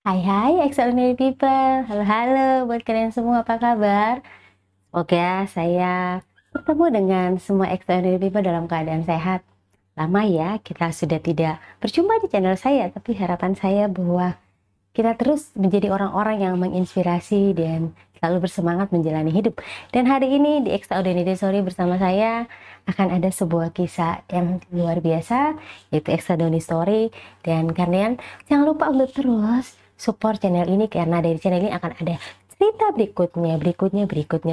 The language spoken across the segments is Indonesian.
Hai extraordinary people, halo buat kalian semua, apa kabar? Semoga saya bertemu dengan semua extraordinary people dalam keadaan sehat. Lama ya kita sudah tidak berjumpa di channel saya, tapi harapan saya bahwa kita terus menjadi orang-orang yang menginspirasi dan selalu bersemangat menjalani hidup. Dan hari ini di Extraordinary Story bersama saya akan ada sebuah kisah yang luar biasa, yaitu Extraordinary Story. Dan kalian jangan lupa untuk terus support channel ini, karena dari channel ini akan ada cerita berikutnya,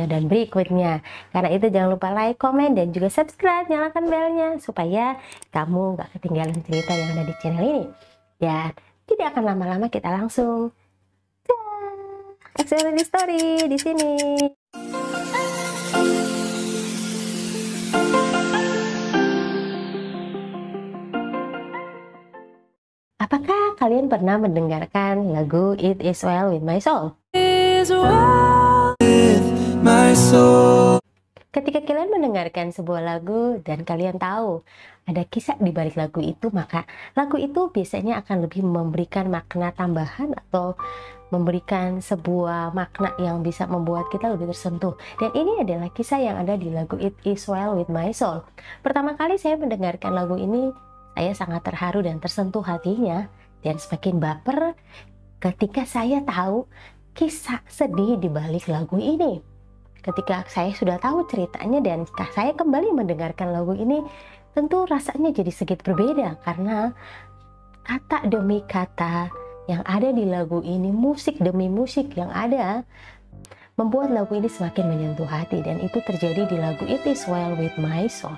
dan berikutnya. Karena itu jangan lupa like, komen, dan juga subscribe, nyalakan belnya supaya kamu gak ketinggalan cerita yang ada di channel ini. Ya, tidak akan lama-lama, kita langsung Extraordinary Story di sini. Apakah kalian pernah mendengarkan lagu It Is Well With My Soul? Ketika kalian mendengarkan sebuah lagu dan kalian tahu ada kisah di balik lagu itu, maka lagu itu biasanya akan lebih memberikan makna tambahan atau memberikan sebuah makna yang bisa membuat kita lebih tersentuh. Dan ini adalah kisah yang ada di lagu It Is Well With My Soul. Pertama kali saya mendengarkan lagu ini, saya sangat terharu dan tersentuh hatinya, dan semakin baper ketika saya tahu kisah sedih di balik lagu ini. Ketika saya sudah tahu ceritanya dan saya kembali mendengarkan lagu ini, tentu rasanya jadi sedikit berbeda, karena kata demi kata yang ada di lagu ini, musik demi musik yang ada, membuat lagu ini semakin menyentuh hati. Dan itu terjadi di lagu It Is Well With My Soul.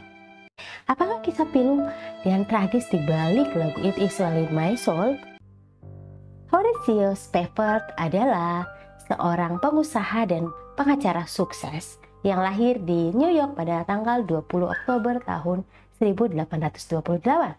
Apakah kisah pilu dan tragis di balik lagu It Is Well With My Soul? Horatio Spafford adalah seorang pengusaha dan pengacara sukses yang lahir di New York pada tanggal 20 Oktober tahun 1828.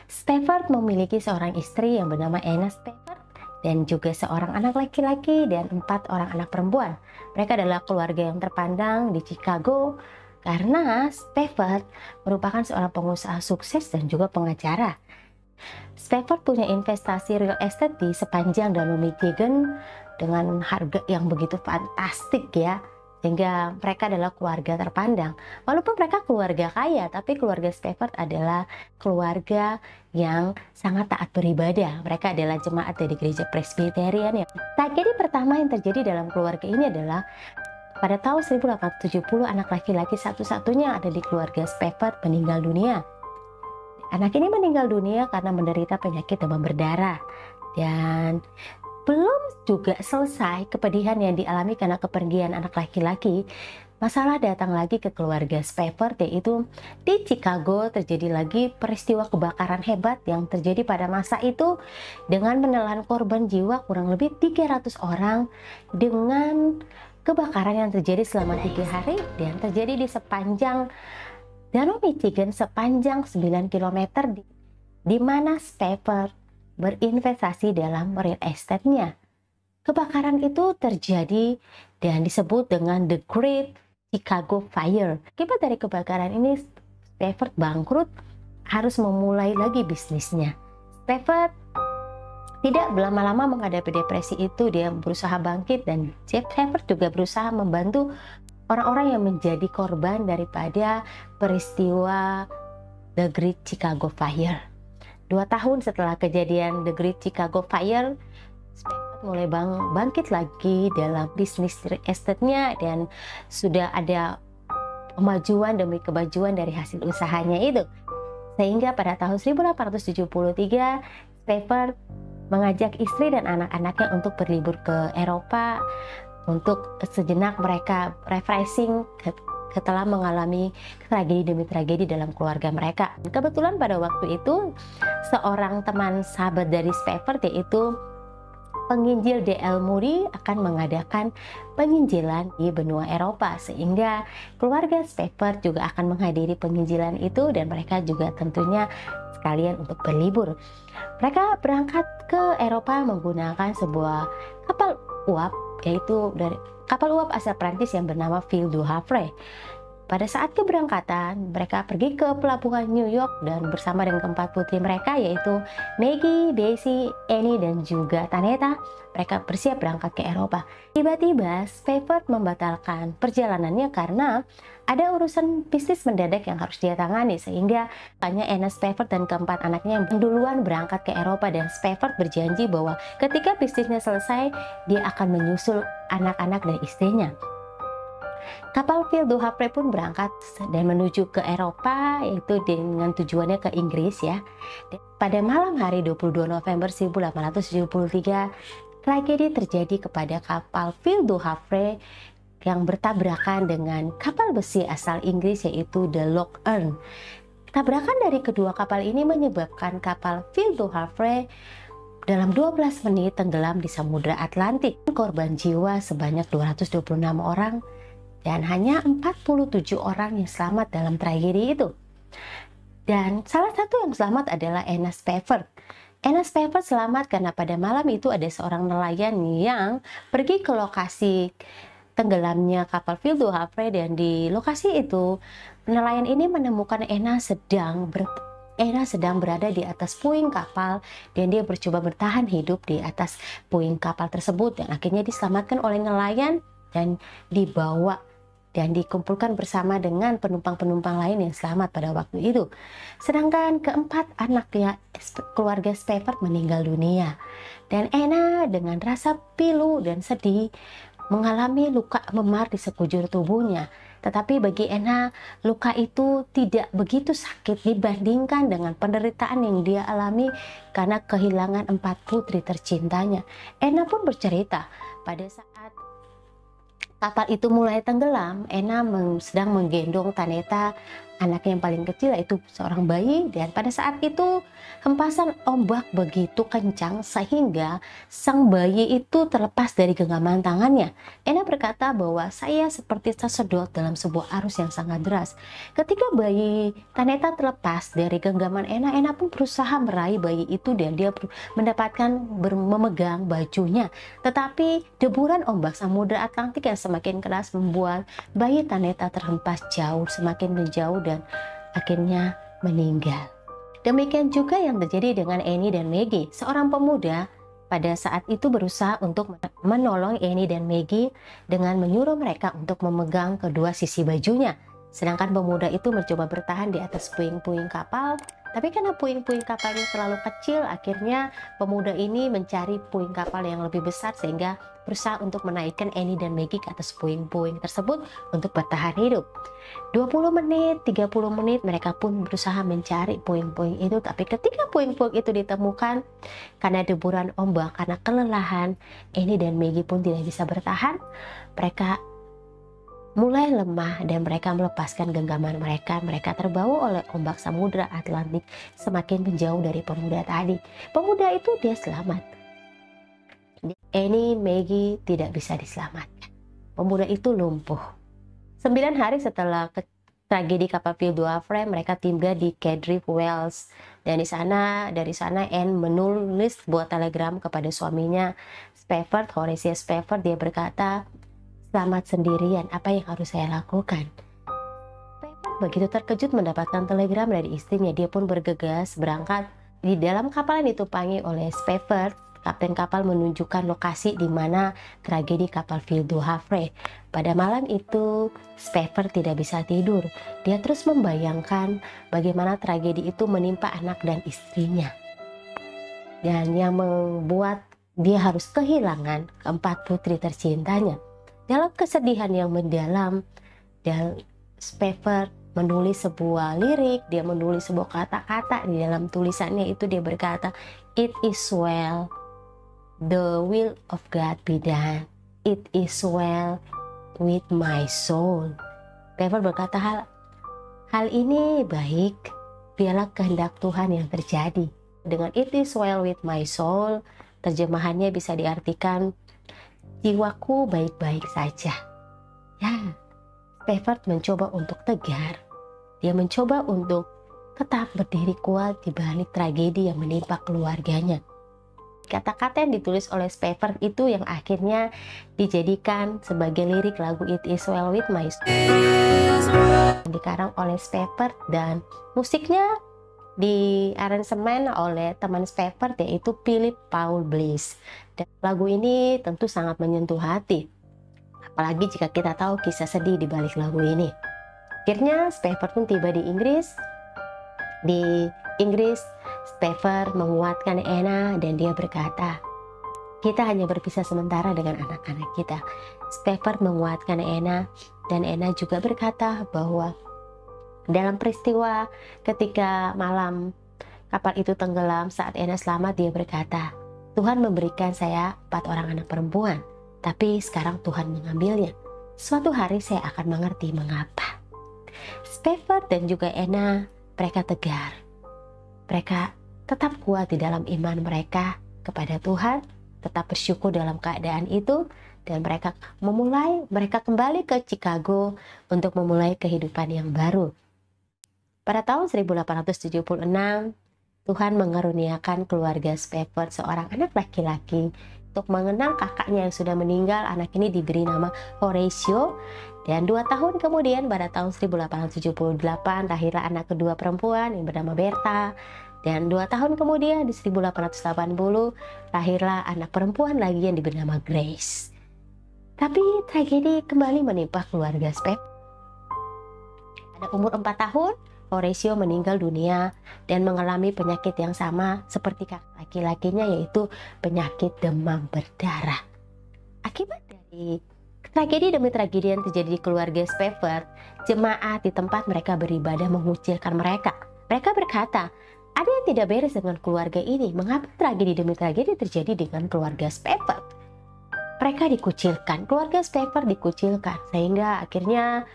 Spafford memiliki seorang istri yang bernama Anna Spafford dan juga seorang anak laki-laki dan 4 orang anak perempuan. Mereka adalah keluarga yang terpandang di Chicago karena Spafford merupakan seorang pengusaha sukses dan juga pengacara. Spafford punya investasi real estate di sepanjang Danau Michigan dengan harga yang begitu fantastik ya, sehingga mereka adalah keluarga terpandang. Walaupun mereka keluarga kaya, tapi keluarga Spafford adalah keluarga yang sangat taat beribadah. Mereka adalah jemaat dari gereja Presbyterian ya. Tragedi pertama yang terjadi dalam keluarga ini adalah pada tahun 1870 anak laki-laki satu-satunya ada di keluarga Spafford meninggal dunia. Anak ini meninggal dunia karena menderita penyakit demam berdarah. Dan belum juga selesai kepedihan yang dialami karena kepergian anak laki-laki, masalah datang lagi ke keluarga Spafford, yaitu di Chicago terjadi lagi peristiwa kebakaran hebat yang terjadi pada masa itu dengan menelan korban jiwa kurang lebih 300 orang dengan kebakaran yang terjadi selama 3 hari dan terjadi di sepanjang Danau Michigan sepanjang 9 km di mana Spafford berinvestasi dalam real estate-nya. Kebakaran itu terjadi dan disebut dengan The Great Chicago Fire. Akibat dari kebakaran ini, Spafford bangkrut, harus memulai lagi bisnisnya. Spafford tidak lama-lama menghadapi depresi itu, dia berusaha bangkit, dan Spafford juga berusaha membantu orang-orang yang menjadi korban daripada peristiwa The Great Chicago Fire. 2 tahun setelah kejadian The Great Chicago Fire, Spafford mulai bangkit lagi dalam bisnis estate-nya dan sudah ada kemajuan demi kemajuan dari hasil usahanya itu. Sehingga pada tahun 1873, Spafford mengajak istri dan anak-anaknya untuk berlibur ke Eropa untuk sejenak mereka refreshing setelah mengalami tragedi demi tragedi dalam keluarga mereka. Kebetulan pada waktu itu seorang teman sahabat dari Spafford, yaitu penginjil D.L. Moody, akan mengadakan penginjilan di benua Eropa, sehingga keluarga Spafford juga akan menghadiri penginjilan itu dan mereka juga tentunya sekalian untuk berlibur. Mereka berangkat ke Eropa menggunakan sebuah kapal uap, yaitu dari kapal uap asal Prancis yang bernama Ville du Havre. Pada saat keberangkatan, mereka pergi ke pelabuhan New York dan bersama dengan keempat putri mereka yaitu Maggie, Daisy, Annie, dan juga Taneta, mereka bersiap berangkat ke Eropa. Tiba-tiba, Spafford membatalkan perjalanannya karena ada urusan bisnis mendadak yang harus dia tangani, sehingga hanya Anna Spafford dan keempat anaknya yang duluan berangkat ke Eropa, dan Spafford berjanji bahwa ketika bisnisnya selesai, dia akan menyusul anak-anak dan istrinya. Kapal Ville du Havre pun berangkat dan menuju ke Eropa, yaitu dengan tujuannya ke Inggris ya. Pada malam hari 22 November 1873, tragedi terjadi kepada kapal Ville du Havre yang bertabrakan dengan kapal besi asal Inggris yaitu The Loch Earn. Tabrakan dari kedua kapal ini menyebabkan kapal Ville du Havre dalam 12 menit tenggelam di Samudra Atlantik. Korban jiwa sebanyak 226 orang dan hanya 47 orang yang selamat dalam tragedi itu. Dan salah satu yang selamat adalah Anna Spafford. Anna Spafford selamat karena pada malam itu ada seorang nelayan yang pergi ke lokasi tenggelamnya kapal Ville du Havre, dan di lokasi itu nelayan ini menemukan Anna sedang berada di atas puing kapal, dan dia mencoba bertahan hidup di atas puing kapal tersebut, dan akhirnya diselamatkan oleh nelayan dan dibawa dan dikumpulkan bersama dengan penumpang-penumpang lain yang selamat pada waktu itu. Sedangkan keempat anaknya keluarga Spafford meninggal dunia, dan Anna dengan rasa pilu dan sedih mengalami luka memar di sekujur tubuhnya. Tetapi bagi Anna, luka itu tidak begitu sakit dibandingkan dengan penderitaan yang dia alami karena kehilangan 4 putri tercintanya. Anna pun bercerita, pada saat kapal itu mulai tenggelam, Anna sedang menggendong Taneta, anaknya yang paling kecil, yaitu seorang bayi, dan pada saat itu hempasan ombak begitu kencang sehingga sang bayi itu terlepas dari genggaman tangannya. Anna berkata bahwa saya seperti tersedot dalam sebuah arus yang sangat deras. Ketika bayi Taneta terlepas dari genggaman Anna, Anna pun berusaha meraih bayi itu dan dia memegang bajunya. Tetapi deburan ombak Samudra Atlantik yang semakin keras membuat bayi Taneta terhempas jauh, semakin menjauh, dan akhirnya meninggal. Demikian juga yang terjadi dengan Annie dan Maggie. Seorang pemuda pada saat itu berusaha untuk menolong Annie dan Maggie dengan menyuruh mereka untuk memegang kedua sisi bajunya. Sedangkan pemuda itu mencoba bertahan di atas puing-puing kapal, tapi karena puing-puing kapalnya terlalu kecil, akhirnya pemuda ini mencari puing kapal yang lebih besar sehingga berusaha untuk menaikkan Annie dan Maggie ke atas puing-puing tersebut untuk bertahan hidup. 20 menit, 30 menit mereka pun berusaha mencari puing-puing itu, tapi ketika puing-puing itu ditemukan, karena deburan ombak, karena kelelahan, Annie dan Maggie pun tidak bisa bertahan. Mereka mulai lemah dan mereka melepaskan genggaman mereka. Mereka terbawa oleh ombak Samudra Atlantik semakin menjauh dari pemuda tadi. Pemuda itu dia selamat. Annie, Maggie tidak bisa diselamatkan. Pemuda itu lumpuh. 9 hari setelah tragedi kapal Ville du Havre, mereka tiba di Cardiff, Wales. Dan dari sana Anne menulis sebuah telegram kepada suaminya Spafford, Horatio Spafford. Dia berkata, "Selamat sendirian, apa yang harus saya lakukan?" Spafford begitu terkejut mendapatkan telegram dari istrinya. Dia pun bergegas berangkat. Di dalam kapal yang ditumpangi oleh Spafford, kapten kapal menunjukkan lokasi di mana tragedi kapal Ville du Havre. Pada malam itu, Spafford tidak bisa tidur. Dia terus membayangkan bagaimana tragedi itu menimpa anak dan istrinya. Dan yang membuat dia harus kehilangan keempat putri tercintanya. Dalam kesedihan yang mendalam, dan Spafford menulis sebuah lirik, dia menulis sebuah kata-kata di dalam tulisannya itu. Dia berkata, "It is well, the will of God be done. It is well with my soul." Spafford berkata, hal ini baik, biarlah kehendak Tuhan yang terjadi. Dengan "it is well with my soul", terjemahannya bisa diartikan jiwaku baik-baik saja. Ya, Spafford mencoba untuk tegar. Dia mencoba untuk tetap berdiri kuat di balik tragedi yang menimpa keluarganya. kata-kata yang ditulis oleh Spafford itu yang akhirnya dijadikan sebagai lirik lagu It Is Well With My Soul, dikarang oleh Spafford dan musiknya di aransemen oleh teman Spafford yaitu Philip Paul Bliss. Dan lagu ini tentu sangat menyentuh hati, apalagi jika kita tahu kisah sedih di balik lagu ini. Akhirnya Spafford pun tiba di Inggris. Di Inggris, Spafford menguatkan Anna dan dia berkata, kita hanya berpisah sementara dengan anak-anak kita. Spafford menguatkan Anna dan Anna juga berkata bahwa dalam peristiwa ketika malam kapal itu tenggelam, saat Anna selamat, dia berkata, Tuhan memberikan saya 4 orang anak perempuan, tapi sekarang Tuhan mengambilnya. Suatu hari saya akan mengerti mengapa. Spafford dan juga Anna, mereka tegar. Mereka tetap kuat di dalam iman mereka kepada Tuhan, tetap bersyukur dalam keadaan itu, dan mereka kembali ke Chicago untuk memulai kehidupan yang baru. Pada tahun 1876, Tuhan mengaruniakan keluarga Spafford seorang anak laki-laki untuk mengenang kakaknya yang sudah meninggal. Anak ini diberi nama Horatio, dan 2 tahun kemudian pada tahun 1878 lahirlah anak kedua perempuan yang bernama Bertha, dan 2 tahun kemudian di 1880 lahirlah anak perempuan lagi yang diberi nama Grace. Tapi tragedi kembali menimpa keluarga Spafford. Pada umur 4 tahun Horatio meninggal dunia dan mengalami penyakit yang sama seperti laki-lakinya, yaitu penyakit demam berdarah. Akibat dari tragedi demi tragedi yang terjadi di keluarga Spafford, jemaat di tempat mereka beribadah mengucilkan mereka. Mereka berkata, ada yang tidak beres dengan keluarga ini. Mengapa tragedi demi tragedi terjadi dengan keluarga Spafford? Mereka dikucilkan, keluarga Spafford dikucilkan, sehingga akhirnya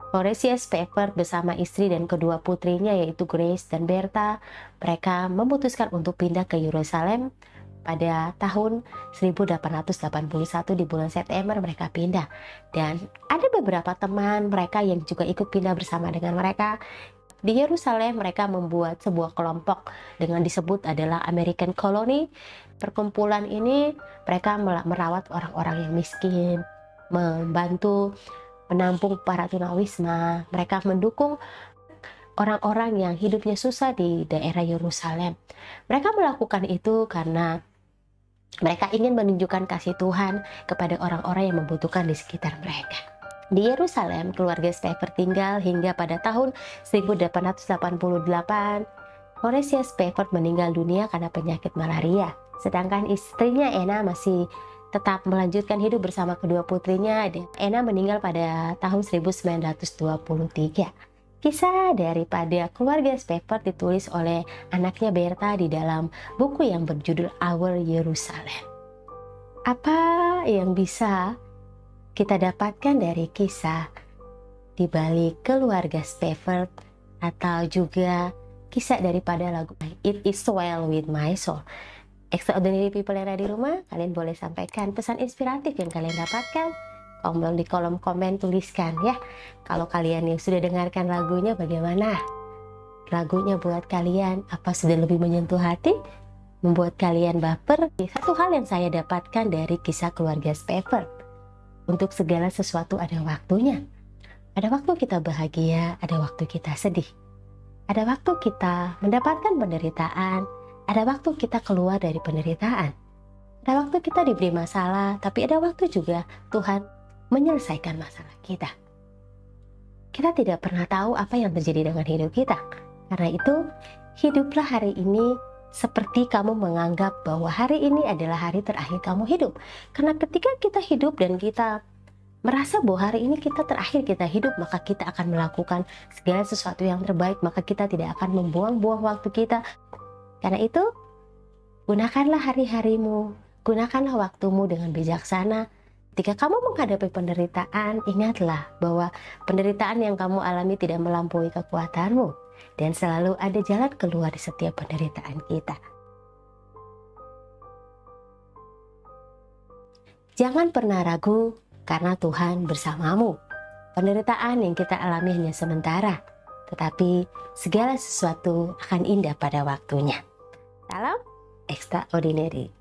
Horatio Spafford bersama istri dan kedua putrinya yaitu Grace dan Bertha, mereka memutuskan untuk pindah ke Yerusalem. Pada tahun 1881 di bulan September mereka pindah, dan ada beberapa teman mereka yang juga ikut pindah bersama dengan mereka. Di Yerusalem mereka membuat sebuah kelompok dengan disebut adalah American Colony. Perkumpulan ini mereka merawat orang-orang yang miskin, membantu menampung para tunawisma. Mereka mendukung orang-orang yang hidupnya susah di daerah Yerusalem. Mereka melakukan itu karena mereka ingin menunjukkan kasih Tuhan kepada orang-orang yang membutuhkan di sekitar mereka. Di Yerusalem, keluarga Spafford tinggal hingga pada tahun 1888. Horatio Spafford meninggal dunia karena penyakit malaria. Sedangkan istrinya Anna masih tetap melanjutkan hidup bersama kedua putrinya. Anna meninggal pada tahun 1923. Kisah daripada keluarga Spafford ditulis oleh anaknya Bertha di dalam buku yang berjudul Our Jerusalem. Apa yang bisa kita dapatkan dari kisah di balik keluarga Spafford, atau juga kisah daripada lagu It Is Well With My Soul? Extraordinary people yang ada di rumah, kalian boleh sampaikan pesan inspiratif yang kalian dapatkan. Di kolom komen tuliskan ya, kalau kalian yang sudah dengarkan lagunya bagaimana lagunya buat kalian, apa sudah lebih menyentuh hati, membuat kalian baper? Satu hal yang saya dapatkan dari kisah keluarga Spafford, untuk segala sesuatu ada waktunya. Ada waktu kita bahagia, ada waktu kita sedih, ada waktu kita mendapatkan penderitaan, ada waktu kita keluar dari penderitaan, ada waktu kita diberi masalah, tapi ada waktu juga Tuhan menyelesaikan masalah kita. Kita tidak pernah tahu apa yang terjadi dengan hidup kita. Karena itu, hiduplah hari ini seperti kamu menganggap bahwa hari ini adalah hari terakhir kamu hidup. Karena ketika kita hidup dan kita merasa bahwa hari ini kita terakhir kita hidup, maka kita akan melakukan segala sesuatu yang terbaik, maka kita tidak akan membuang-buang waktu kita. Karena itu, gunakanlah hari-harimu, gunakanlah waktumu dengan bijaksana. Ketika kamu menghadapi penderitaan, ingatlah bahwa penderitaan yang kamu alami tidak melampaui kekuatanmu, dan selalu ada jalan keluar di setiap penderitaan kita. Jangan pernah ragu, karena Tuhan bersamamu. Penderitaan yang kita alami hanya sementara, tetapi segala sesuatu akan indah pada waktunya. Salam extraordinary.